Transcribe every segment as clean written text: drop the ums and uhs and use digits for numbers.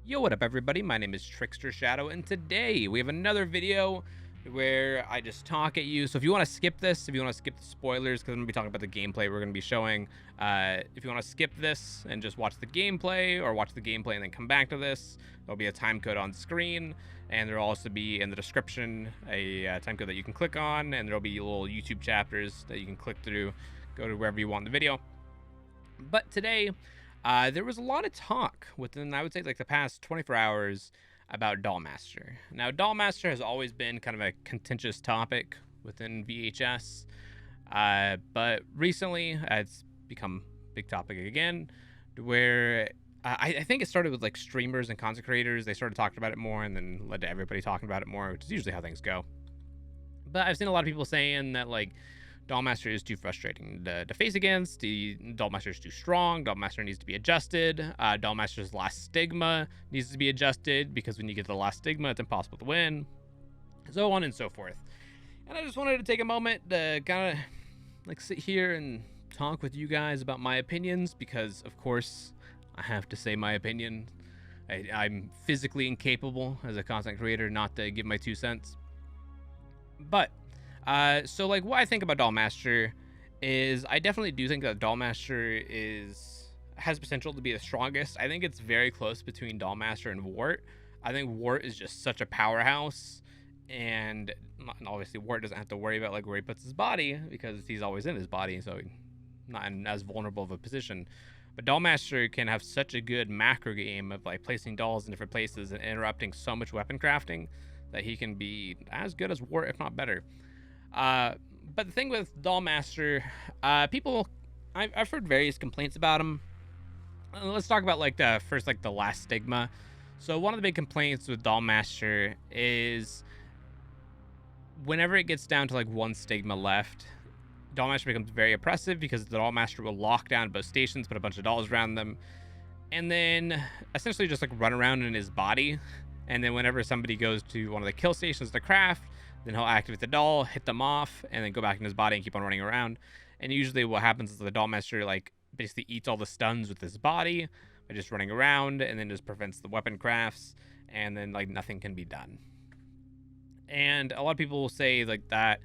Yo, what up everybody? My name is TricksterShadow, and today we have another video where I just talk at you. So if you want to skip this, if you want to skip the spoilers, because I'm going to be talking about the gameplay we're going to be showing, if you want to skip this and just watch the gameplay, or watch the gameplay and then come back to this, there'll be a time code on screen, and there'll also be in the description a time code that you can click on, and there'll be little YouTube chapters that you can click through, go to wherever you want in the video. But today, there was a lot of talk within, I would say, like the past 24 hours about DollMaster. Now, DollMaster has always been kind of a contentious topic within VHS, but recently it's become a big topic again, where I think it started with like streamers and content creators. They started talking about it more, and then led to everybody talking about it more, which is usually how things go. But I've seen a lot of people saying that like DollMaster is too frustrating to face against. DollMaster is too strong. DollMaster needs to be adjusted. DollMaster's last stigma needs to be adjusted, because when you get to the last stigma, it's impossible to win. So on and so forth. And I just wanted to take a moment to kind of like sit here and talk with you guys about my opinions, because of course I have to say my opinion. I'm physically incapable as a content creator not to give my 2 cents. But so like what I think about DollMaster is I definitely do think that DollMaster has potential to be the strongest. I think it's very close between DollMaster and Wart. I think Wart is just such a powerhouse, and obviously Wart doesn't have to worry about like where he puts his body, because he's always in his body, so not in as vulnerable of a position. But DollMaster can have such a good macro game of like placing dolls in different places and interrupting so much weapon crafting that he can be as good as Wart, if not better. But the thing with DollMaster, I've heard various complaints about him. Let's talk about like the last stigma. So one of the big complaints with DollMaster is whenever it gets down to like one stigma left, DollMaster becomes very oppressive, because the DollMaster will lock down both stations, put a bunch of dolls around them, and then essentially just like run around in his body. And then whenever somebody goes to one of the kill stations to craft, then he'll activate the doll, hit them off, and then go back in his body and keep on running around. And usually what happens is the DollMaster like basically eats all the stuns with his body by just running around, and then just prevents the weapon crafts, and then like nothing can be done. And a lot of people will say like that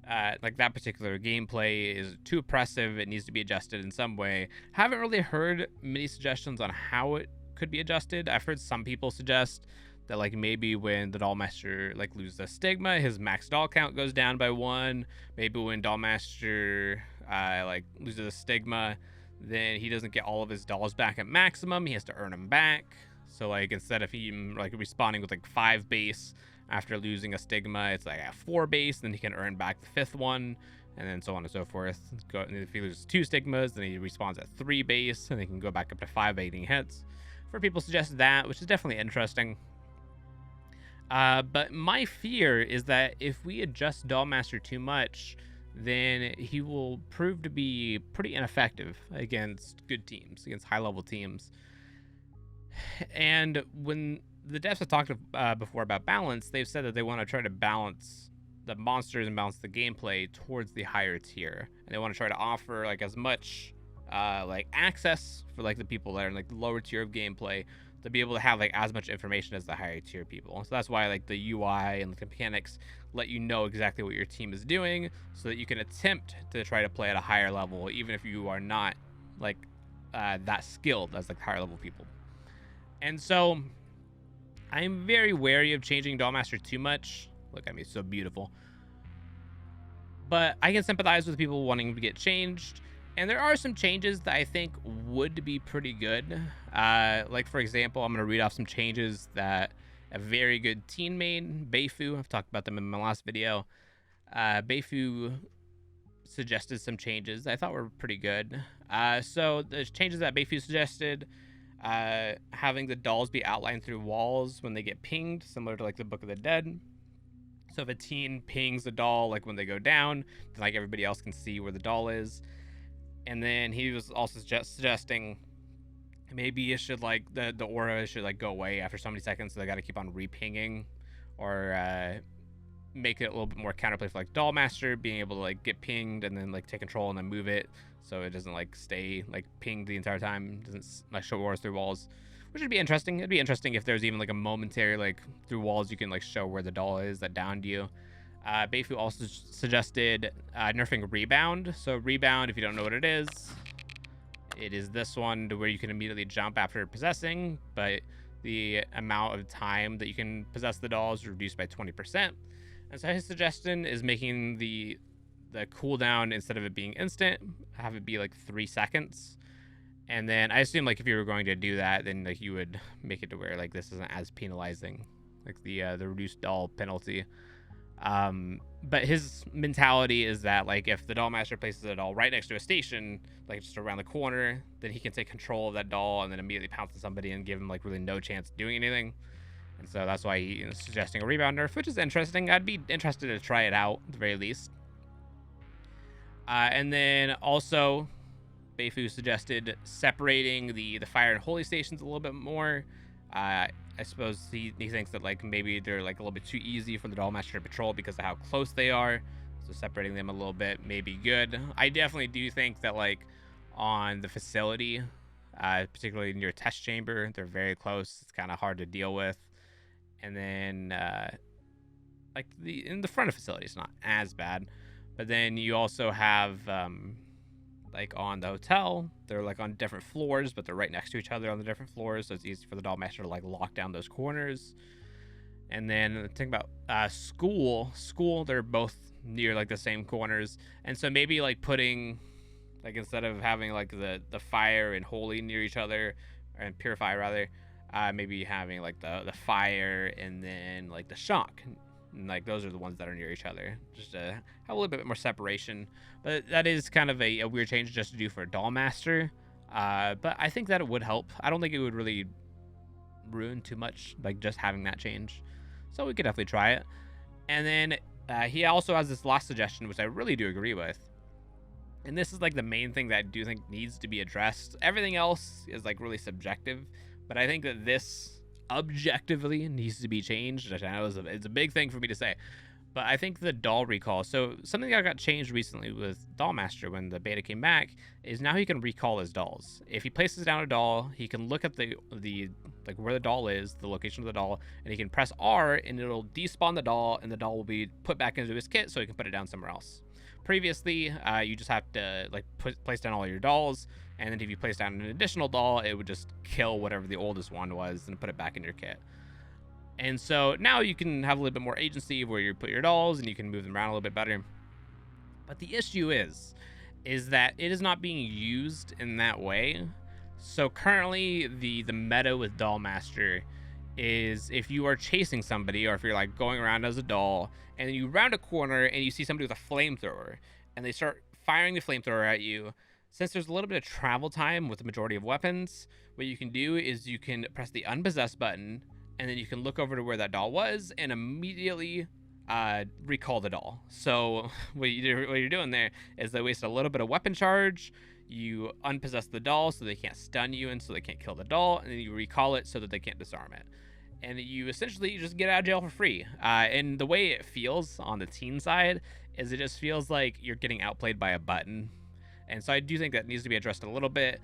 particular gameplay is too oppressive. It needs to be adjusted in some way. Haven't really heard many suggestions on how it could be adjusted. I've heard some people suggest that like maybe when the DollMaster like loses a stigma, his max doll count goes down by 1. Maybe when DollMaster like loses a stigma, then he doesn't get all of his dolls back at maximum. He has to earn them back. So like instead of him like respawning with like 5 base after losing a stigma, it's like at 4 base, then he can earn back the 5th one, and then so on and so forth. If he loses 2 stigmas, then he respawns at 3 base, and he can go back up to 5 8 hits. For people suggested that, which is definitely interesting. But my fear is that if we adjust DollMaster too much, then he will prove to be pretty ineffective against good teams, against high-level teams. And when the devs have talked before about balance, they've said that they want to try to balance the monsters and balance the gameplay towards the higher tier, and they want to try to offer like as much like access for like the people that are in like the lower tier of gameplay, to be able to have like as much information as the higher tier people. So that's why like the UI and the mechanics let you know exactly what your team is doing, so that you can attempt to try to play at a higher level, even if you are not like that skilled as like higher level people. And so I'm very wary of changing DollMaster too much. Look at me, so beautiful. But I can sympathize with people wanting to get changed. And there are some changes that I think would be pretty good. Like, for example, I'm going to read off some changes that a very good teen main, Beifu, I've talked about them in my last video. Beifu suggested some changes that I thought were pretty good. So the changes that Beifu suggested, having the dolls be outlined through walls when they get pinged, similar to like the Book of the Dead. So if a teen pings a doll like when they go down, then like everybody else can see where the doll is. And then he was also suggesting maybe it should like the aura should like go away after so many seconds, so they got to keep on repinging, or make it a little bit more counterplay for like DollMaster, being able to like get pinged and then like take control and then move it, so it doesn't like stay like pinged the entire time, doesn't like show auras through walls, which which would be interesting. It'd be interesting if there's even like a momentary, like through walls, you can like show where the doll is that downed you. Beifu also suggested nerfing Rebound. So Rebound, if you don't know what it is this one to where you can immediately jump after possessing, but the amount of time that you can possess the doll is reduced by 20%. And so his suggestion is making the cooldown, instead of it being instant, have it be like 3 seconds. And then I assume like if you were going to do that, then like you would make it to where like this isn't as penalizing, like the reduced doll penalty. But his mentality is that like if the DollMaster places a doll right next to a station, like just around the corner, then he can take control of that doll and then immediately pounce on somebody and give him like really no chance of doing anything. And so that's why he is suggesting a rebound nerf, which is interesting. I'd be interested to try it out at the very least. And then also, Beifu suggested separating the fire and holy stations a little bit more. I suppose he thinks that like maybe they're like a little bit too easy for the DollMaster to patrol because of how close they are. So separating them a little bit may be good. I definitely do think that like on the facility, particularly near test chamber, they're very close. It's kind of hard to deal with. And then like in the front of facility, it's not as bad. But then you also have like on the hotel, they're like on different floors, but they're right next to each other on the different floors, so it's easy for the DollMaster to like lock down those corners. And then think about school, they're both near like the same corners, and so maybe like putting like instead of having like the fire and holy near each other, and purify rather, maybe having like the fire and then like the shock. And like those are the ones that are near each other, just to have a little bit more separation. But that is kind of a weird change just to do for a DollMaster. But I think that it would help. I don't think it would really ruin too much, like just having that change. So we could definitely try it. And then he also has this last suggestion, which I really do agree with. And this is like the main thing that I do think needs to be addressed. Everything else is like really subjective, but I think that this objectively needs to be changed, which I know it's a big thing for me to say, but I think the doll recall, so something that got changed recently with DollMaster when the beta came back, is now he can recall his dolls. If he places down a doll, he can look at the like where the doll is, the location of the doll, and he can press R and it'll despawn the doll, and the doll will be put back into his kit so he can put it down somewhere else. Previously, you just have to like place down all your dolls, and then if you place down an additional doll, it would just kill whatever the oldest one was and put it back in your kit. And so now you can have a little bit more agency where you put your dolls and you can move them around a little bit better. But the issue is that it is not being used in that way. So currently the meta with DollMaster is if you are chasing somebody, or if you're like going around as a doll and you round a corner and you see somebody with a flamethrower and they start firing the flamethrower at you, since there's a little bit of travel time with the majority of weapons, what you can do is you can press the unpossessed button, and then you can look over to where that doll was and immediately recall the doll. So what you're doing there is they waste a little bit of weapon charge, you unpossess the doll so they can't stun you and so they can't kill the doll, and then you recall it so that they can't disarm it. And you essentially just get out of jail for free. And the way it feels on the teen side is it just feels like you're getting outplayed by a button. And so I do think that needs to be addressed a little bit.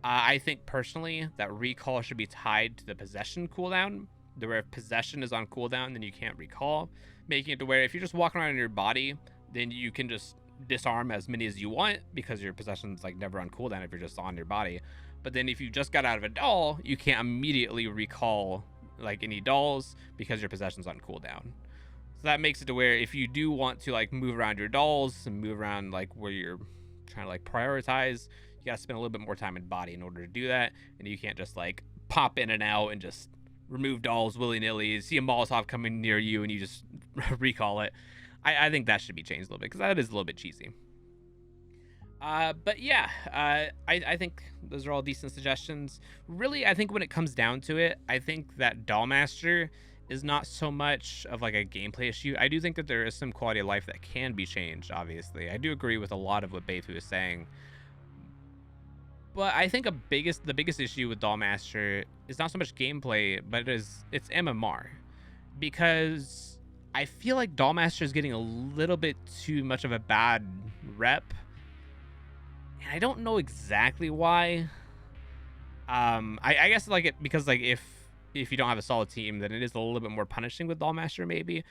I think personally that recall should be tied to the possession cooldown, where if possession is on cooldown, then you can't recall, making it to where if you're just walking around in your body, then you can just disarm as many as you want because your possession's like never on cooldown if you're just on your body. But then if you just got out of a doll, you can't immediately recall like any dolls because your possession's on cooldown. So that makes it to where if you do want to like move around your dolls and move around like where you're trying to like prioritize, you gotta spend a little bit more time in body in order to do that, and you can't just like pop in and out and just remove dolls willy-nilly, see a Molotov coming near you and you just recall it. I think that should be changed a little bit because that is a little bit cheesy. But yeah, I think those are all decent suggestions. Really, I think when it comes down to it, I think that DollMaster is not so much of like a gameplay issue. I do think that there is some quality of life that can be changed, obviously. I do agree with a lot of what Beifu is saying. But I think the biggest issue with DollMaster is not so much gameplay, but it's MMR. Because I feel like DollMaster is getting a little bit too much of a bad rep. And I don't know exactly why. I guess like it because like if you don't have a solid team, then it is a little bit more punishing with DollMaster maybe.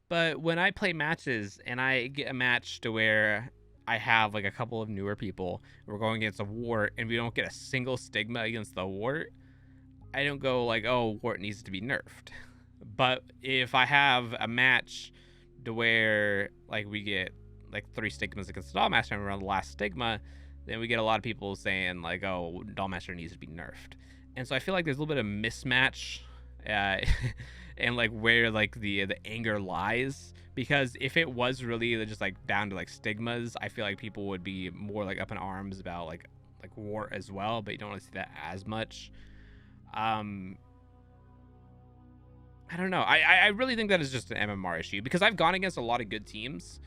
But when I play matches and I get a match to where I have like a couple of newer people, we're going against a wart and we don't get a single stigma against the wart, I don't go like, oh, wart needs to be nerfed. But if I have a match to where like we get like 3 stigmas against the DollMaster and we're on the last stigma, then we get a lot of people saying like, oh, DollMaster needs to be nerfed. And so I feel like there's a little bit of mismatch and like where like the anger lies, because if it was really just like down to like stigmas, I feel like people would be more like up in arms about like wart as well, but you don't really see that as much. I don't know. I really think that is just an MMR issue, because I've gone against a lot of good teams,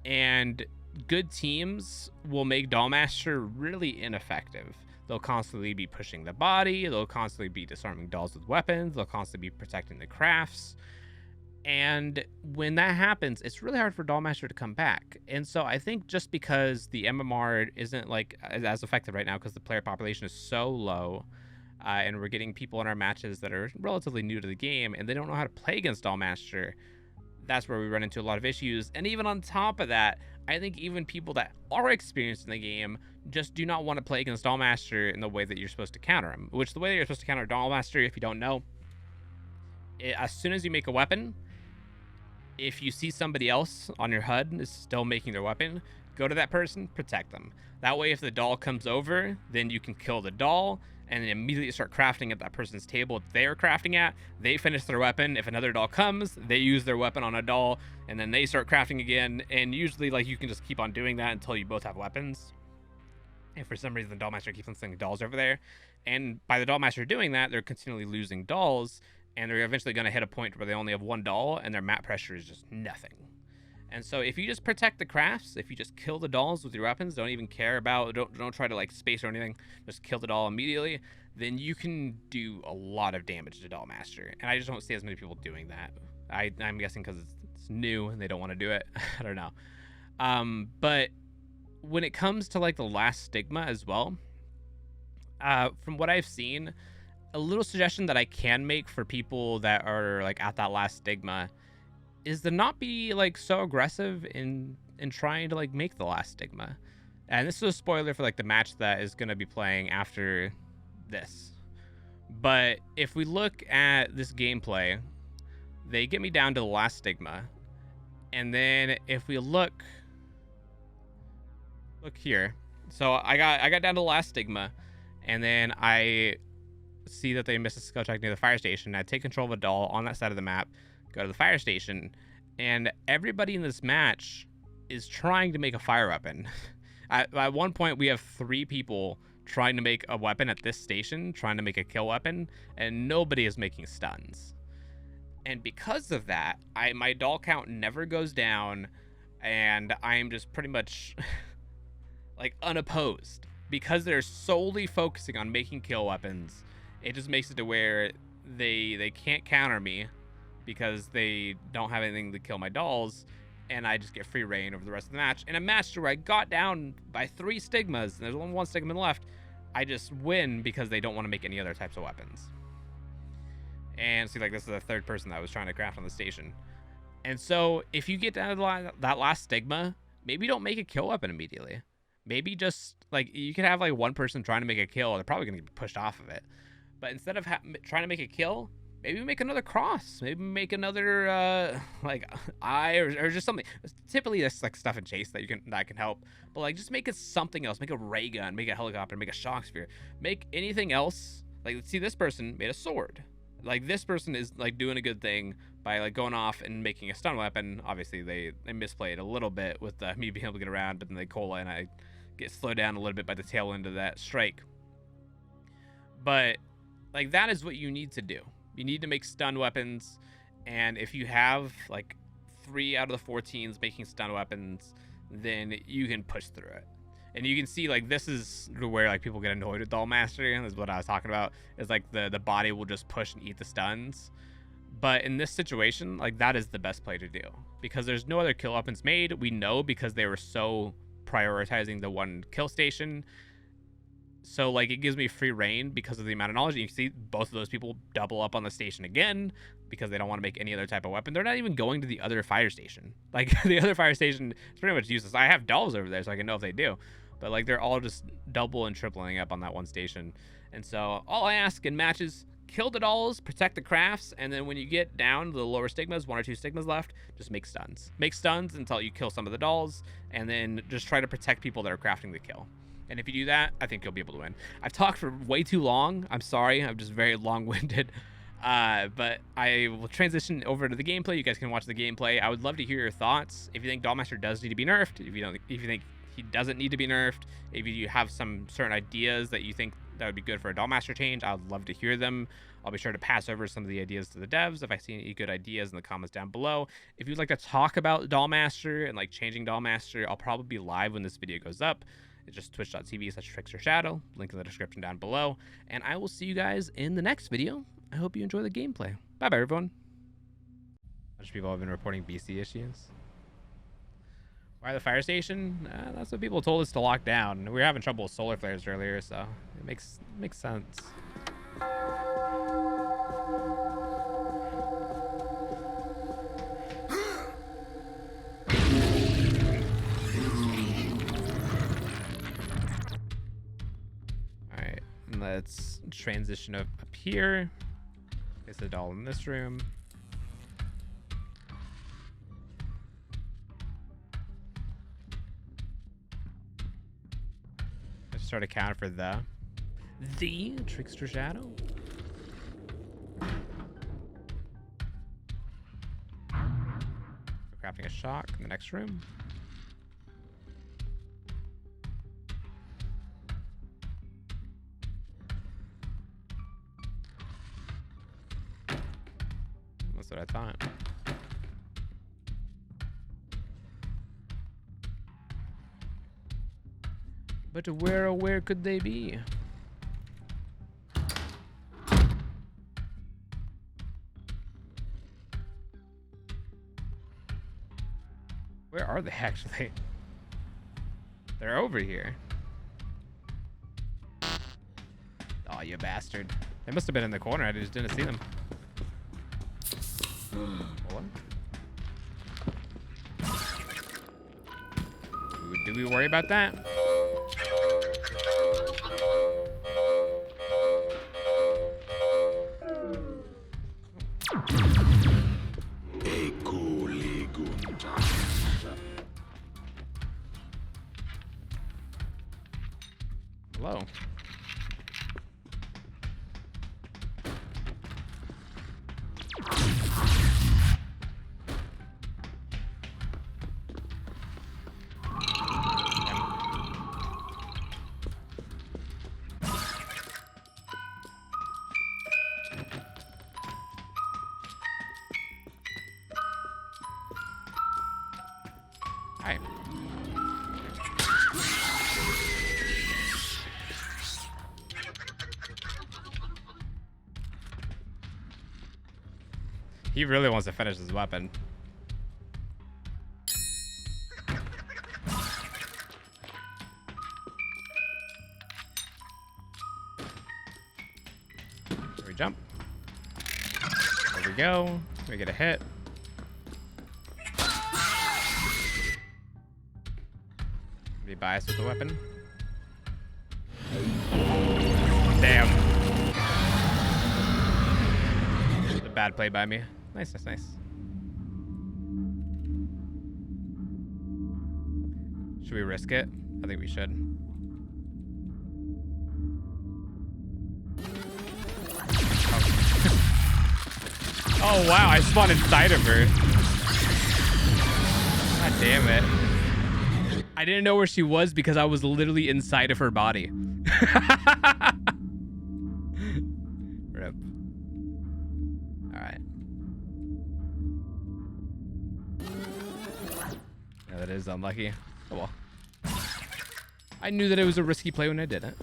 and good teams will make DollMaster really ineffective. They'll constantly be pushing the body, they'll constantly be disarming dolls with weapons, they'll constantly be protecting the crafts. And when that happens, it's really hard for DollMaster to come back. And so I think just because the MMR isn't like as effective right now because the player population is so low, and we're getting people in our matches that are relatively new to the game and they don't know how to play against DollMaster, that's where we run into a lot of issues. And even on top of that, I think even people that are experienced in the game just do not want to play against DollMaster in the way that you're supposed to counter him. Which the way that you're supposed to counter DollMaster, if you don't know, as soon as you make a weapon, if you see somebody else on your HUD is still making their weapon, go to that person, protect them. That way, if the doll comes over, then you can kill the doll and then immediately start crafting at that person's table they're crafting at. They finish their weapon. If another doll comes, they use their weapon on a doll, and then they start crafting again. And usually, like, you can just keep on doing that until you both have weapons. And for some reason, the DollMaster keeps on sending dolls over there. And by the DollMaster doing that, they're continually losing dolls, and they're eventually going to hit a point where they only have one doll, and their map pressure is just nothing. And so if you just protect the crafts, if you just kill the dolls with your weapons, don't even care about, don't try to like space or anything, just kill the doll immediately, then you can do a lot of damage to DollMaster. And I just don't see as many people doing that. I'm guessing because it's new and they don't want to do it. I don't know. But when it comes to like the last stigma as well, from what I've seen, a little suggestion that I can make for people that are like at that last stigma is to not be like so aggressive in trying to like make the last stigma. And this is a spoiler for like the match that is going to be playing after this. But if we look at this gameplay, they get me down to the last stigma. And then if we look here. So I got down to the last stigma, and then I see that they missed a skill check near the fire station. I take control of a doll on that side of the map, go to the fire station, and everybody in this match is trying to make a fire weapon. At one point, we have 3 people trying to make a weapon at this station, trying to make a kill weapon, and nobody is making stuns. And because of that, my doll count never goes down, and I'm just pretty much like unopposed. Because they're solely focusing on making kill weapons, it just makes it to where they can't counter me because they don't have anything to kill my dolls, and I just get free reign over the rest of the match. In a match where I got down by 3 stigmas, and there's only 1 stigma left, I just win because they don't want to make any other types of weapons. And see, like, this is the 3rd person that was trying to craft on the station. And so if you get down to that last stigma, maybe don't make a kill weapon immediately. Maybe just, like, you can have, like, 1 person trying to make a kill, they're probably going to get pushed off of it. But instead of trying to make a kill, maybe make another cross. Maybe make another, like, eye or just something. Typically, that's, like, stuff and chase that can help. But, like, just make it something else. Make a ray gun, make a helicopter, make a shock sphere. Make anything else. Like, see, this person made a sword. Like, this person is, like, doing a good thing by, like, going off and making a stun weapon. Obviously, they misplayed a little bit with me being able to get around, but then they cola, and I get slowed down a little bit by the tail end of that strike. But, like, that is what you need to do. You need to make stun weapons, and if you have, like, 3 out of the 4 teams making stun weapons, then you can push through it. And you can see, like, this is where, like, people get annoyed with DollMaster, is what I was talking about, is, like, the body will just push and eat the stuns. But in this situation, like, that is the best play to do, because there's no other kill weapons made. We know because they were so prioritizing the 1 kill station. So like it gives me free reign because of the amount of knowledge. You can see both of those people double up on the station again because they don't want to make any other type of weapon. They're not even going to the other fire station. Like the other fire station is pretty much useless. I have dolls over there so I can know if they do. But like they're all just double and tripling up on that one station. And so all I ask in matches, kill the dolls, protect the crafts, and then when you get down to the lower stigmas, 1 or 2 stigmas left, just make stuns. Make stuns until you kill some of the dolls, and then just try to protect people that are crafting the kill. And if you do that, I think you'll be able to win. I've talked for way too long. I'm sorry. I'm just very long-winded. But I will transition over to the gameplay. You guys can watch the gameplay. I would love to hear your thoughts. If you think DollMaster does need to be nerfed, if you think he doesn't need to be nerfed, if you have some certain ideas that you think that would be good for a DollMaster change, I would love to hear them. I'll be sure to pass over some of the ideas to the devs if I see any good ideas in the comments down below. If you'd like to talk about DollMaster and like changing DollMaster, I'll probably be live when this video goes up. It's just twitch.tv/TricksterShadow, link in the description down below. And I will see you guys in the next video. I hope you enjoy the gameplay. Bye-bye, everyone. A bunch of people have been reporting BC issues. Why the fire station? That's what people told us to lock down. We were having trouble with solar flares earlier, so it makes sense. Alright, let's transition up here. Place a doll in this room. Start a counter for the TricksterShadow. Crafting a shock in the next room. That's what I thought. But where could they be? Where are they actually? They're over here. Oh, you bastard. They must have been in the corner. I just didn't see them. What? Do we worry about that? Hello. Hi. He really wants to finish his weapon. Here we jump. There we go. We get a hit. Be biased with the weapon. Damn. A bad play by me. Nice, nice, nice. Should we risk it? I think we should. Oh wow, I spawned inside of her. God damn it. I didn't know where she was because I was literally inside of her body. Rip. Alright. Yeah, that is unlucky. Oh well. I knew that it was a risky play when I did it.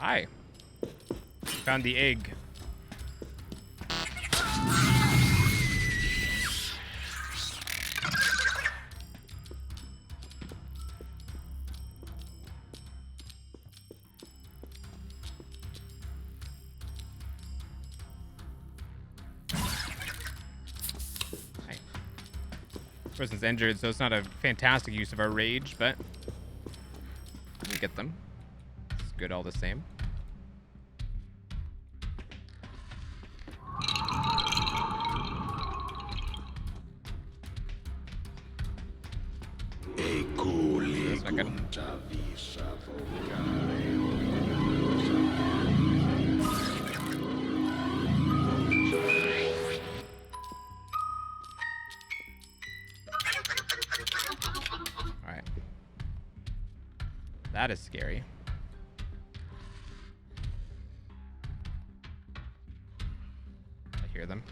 Hi. Found the egg. Person's injured, so it's not a fantastic use of our rage, but we get them. It's good all the same. That's not good. That is scary. I hear them.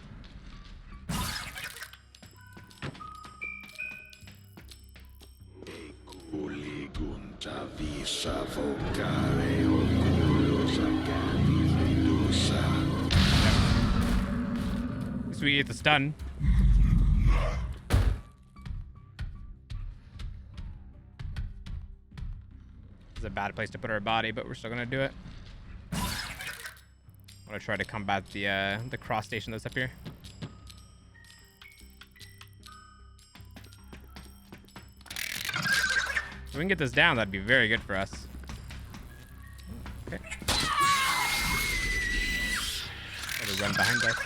So we get the stun. It's a bad place to put our body, but we're still gonna do it. I want to try to combat the cross station that's up here. If we can get this down, that'd be very good for us. Okay. Gotta run behind us.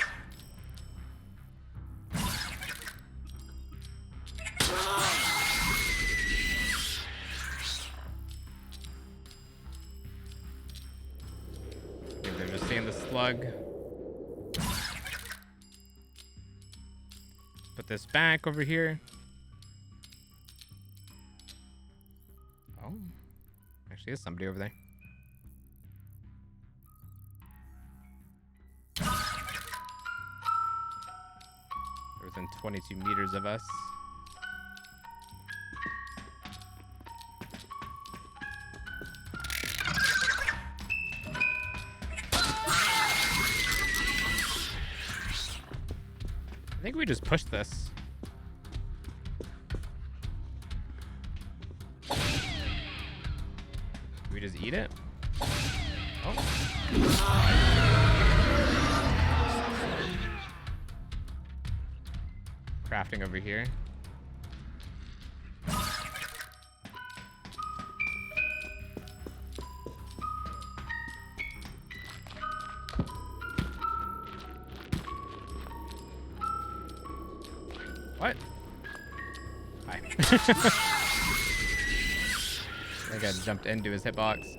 They're just seeing the slug. Put this back over here. Oh, actually, there's somebody over there. They're within 22 meters of us. I think we just pushed this. Do we just eat it? Oh. Crafting over here. What? Hi. I think I jumped into his hitbox.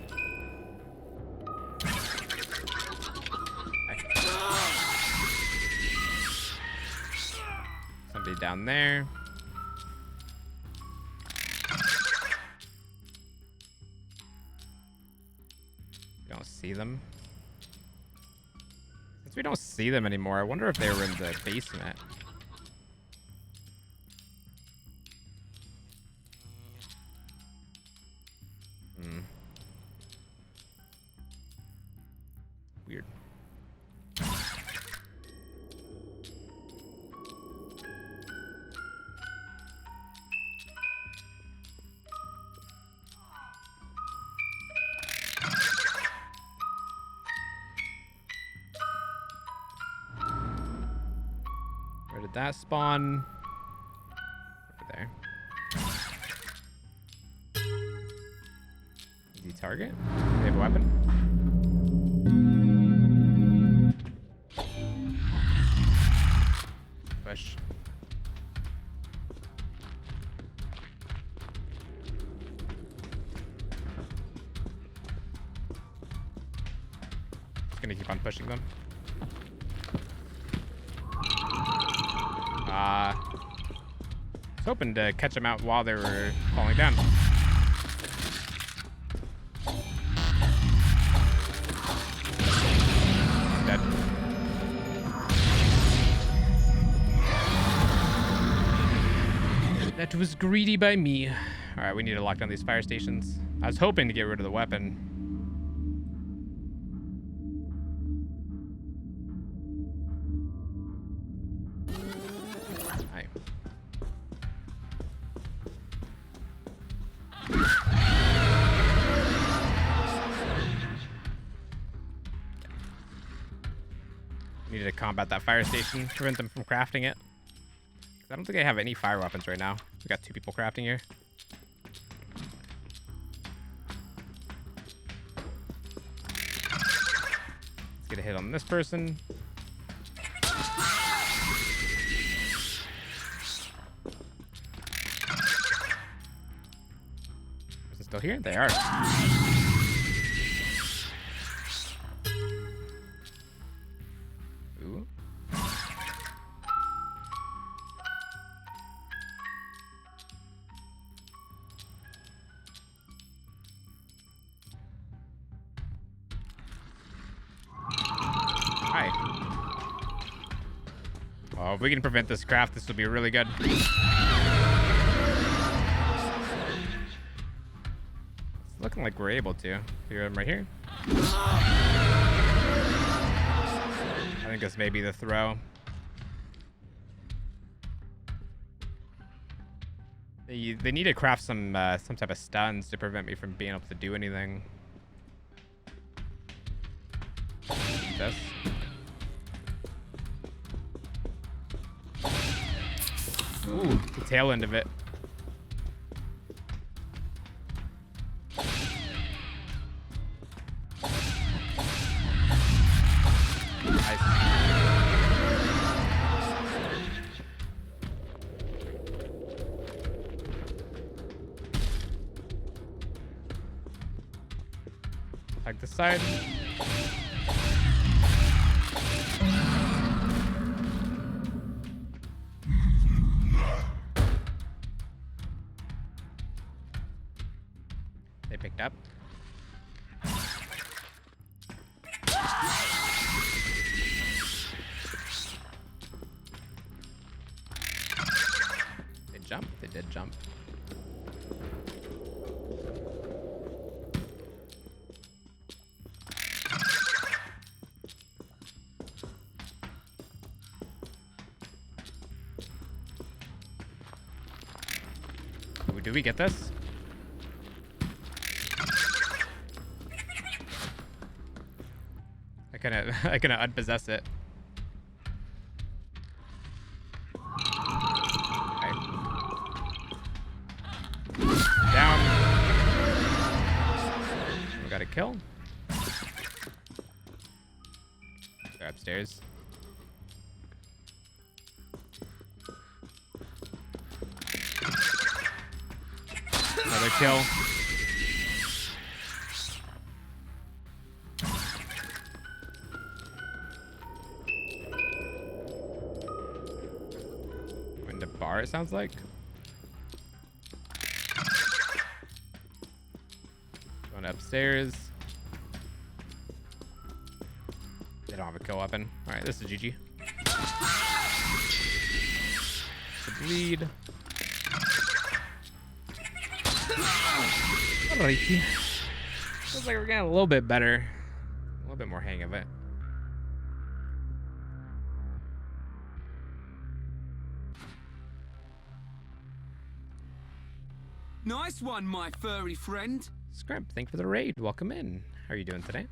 Somebody down there. We don't see them. Since we don't see them anymore, I wonder if they were in the basement. Weird. Where did that spawn? Over there. Easy target. Do they have a weapon? Push. Just gonna keep on pushing them. I was hoping to catch them out while they were falling down. Dead. That was greedy by me. All right, we need to lock down these fire stations. I was hoping to get rid of the weapon. Needed to combat that fire station, prevent them from crafting it. I don't think I have any fire weapons right now. We got 2 people crafting here. Let's get a hit on this person. Is it still here? They are. Ooh. Hi. Oh, if we can prevent this craft, this will be really good. It's looking like we're able to. Hear him right here. I think this may be the throw. They need to craft some type of stuns to prevent me from being able to do anything. This. Ooh, the tail end of it. Nice. Like this side. They picked up. They jumped. They did jump. Ooh, do we get this? I kinda unpossess it. Okay. Down. We got a kill. They're upstairs. Another kill. Bar, it sounds like. Going upstairs. They don't have a kill weapon. Alright, this is GG. The bleed. Alrighty. Looks like we're getting a little bit better. A little bit more hang of it. Nice one, my furry friend. Scrimp, thank you for the raid. Welcome in. How are you doing today?